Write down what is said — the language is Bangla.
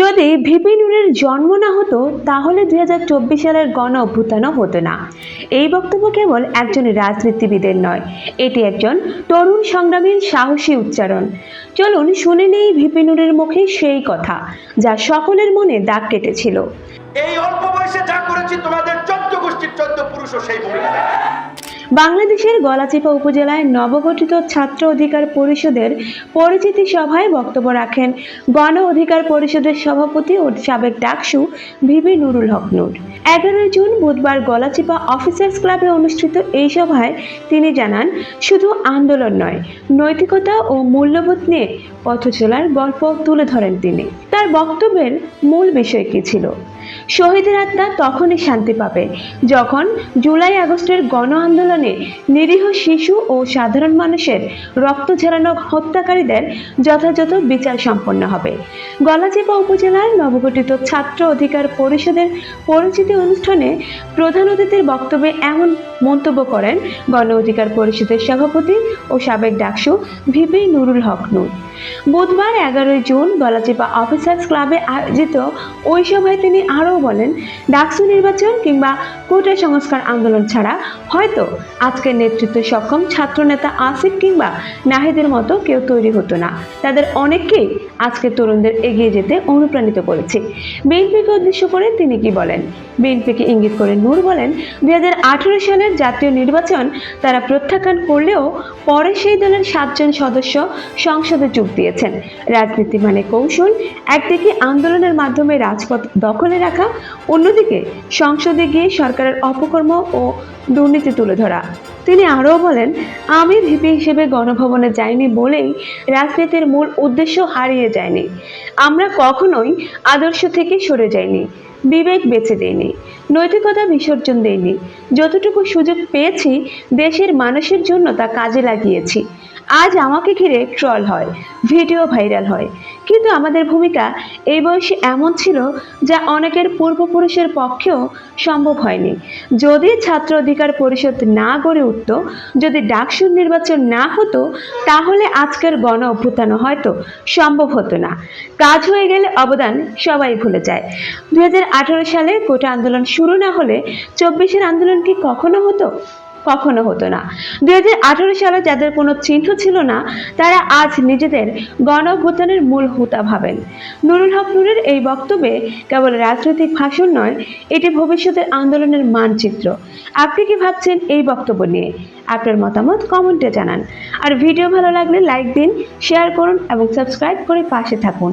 যদি ভিপি নুরের জন্ম না হতো তাহলে 2024 সালের গণ অভ্যুত্থানও হতো না। এই বক্তব্য কেবল একজন রাজনীতিবিদের নয়, এটি একজন তরুণ সংগ্রামীর সাহসী উচ্চারণ। চলুন শুনে নেই ভিপি নুরের মুখে সেই কথা যা সকলের মনে দাগ কেটেছিল। এই অল্প বয়সে যা করেছি তোমাদের 14 গোষ্ঠীর 14 পুরুষও সেই ভূমিকা। বাংলাদেশের গলাচিপা উপজেলায় নবগঠিত ছাত্র অধিকার পরিষদের পরিচিতি সভায় বক্তব্য রাখেন গণ অধিকার পরিষদের সভাপতি ও সাবেক ডাকসু ভিপি নুরুল হক নূর। 11 জুন বুধবার গলাচিপা অফিসার্স ক্লাবে অনুষ্ঠিত এই সভায় তিনি জানান, শুধু আন্দোলন নয়, নৈতিকতা ও মূল্যবোধ নিয়ে পথ চলার গল্প তুলে ধরেন তিনি। তার বক্তব্যের মূল বিষয় কি ছিল? শহীদের আত্মা তখনই শান্তি পাবে যখন জুলাই আগস্টের গণ আন্দোলনে নিরীহ শিশু ও সাধারণ মানুষের রক্ত ঝরানো হত্যাকারীদের যথাযথ বিচার সম্পন্ন হবে। গলাচিপা উপজেলার নবগঠিত ছাত্র অধিকার পরিষদের পরিচিতি অনুষ্ঠানে প্রধান অতিথির বক্তব্যে এমন মন্তব্য করেন গণ অধিকার পরিষদের সভাপতি ও সাবেক ডাকসু ভিপি নুরুল হক নূর। বুধবার 11 জুন গলাচিপা অফিসার্স ক্লাবে আয়োজিত ওই সভায় তিনি আরও বলেন, ডাকসু নির্বাচন কিংবা কোটা সংস্কার আন্দোলন ছাড়া হয়তো আজকের নেতৃত্ব সক্ষম ছাত্রনেতা আসিফ কিংবা নাহিদের মতো কেউ তৈরি হতো না। তাদের অনেককেই আজকের তরুণদের এগিয়ে যেতে অনুপ্রাণিত করেছে। বিএনপিকে উদ্দেশ্য করে তিনি কি বলেন? বিএনপিকে ইঙ্গিত করে নূর বলেন, 2018 সালের জাতীয় নির্বাচন তারা প্রত্যাখ্যান করলেও পরে সেই দলের 7 জন সদস্য সংসদে যোগ দিয়েছেন। রাজনীতি মানে কৌশল, একদিকে আন্দোলনের মাধ্যমে রাজপথ দখলে রাখা, অন্যদিকে সংসদে গিয়ে সরকারের অপকর্ম ও দুর্নীতি তুলে ধরা। তিনি আরও বলেন, আমি ভিপি হিসেবে গণভবনে যাইনি বলেই রাজনীতির মূল উদ্দেশ্য হারিয়ে যায়নি। আমরা কখনোই আদর্শ থেকে সরে যাইনি, বিবেক বেঁচে দেয়নি, নৈতিকতা বিসর্জন দেয়নি। যতটুকু সুযোগ পেয়েছি দেশের মানুষের জন্য তা কাজে লাগিয়েছি। আজ আমাকে ঘিরে ট্রল হয়, ভিডিও ভাইরাল হয়, কিন্তু আমাদের ভূমিকা এই বয়সে এমন ছিল যা অনেকের পূর্বপুরুষের পক্ষেও সম্ভব হয়নি। যদি ছাত্র অধিকার পরিষদ না গড়ে উঠত, যদি ডাকসুর নির্বাচন না হতো, তাহলে আজকের গণ অভ্যুত্থান হয়তো সম্ভব হতো না। কাজ হয়ে গেলে অবদান সবাই ভুলে যায়। 2018 সালে কোটা আন্দোলন শুরু না হলে 24-এর আন্দোলন কি কখনো হতো? কখনো হতো না। 2018 সালে যাদের কোনো চিহ্ন ছিল না, তারা আজ নিজেদের গণ অভ্যুত্থানের মূল হোতা ভাবেন। নুরুল হক নূরের এই বক্তব্যে কেবল রাজনৈতিক ভাষণ নয়, এটি ভবিষ্যতের আন্দোলনের মানচিত্র। আপনি কি ভাবছেন এই বক্তব্য নিয়ে? আপনার মতামত কমেন্টে জানান। আর ভিডিও ভালো লাগলে লাইক দিন, শেয়ার করুন এবং সাবস্ক্রাইব করে পাশে থাকুন।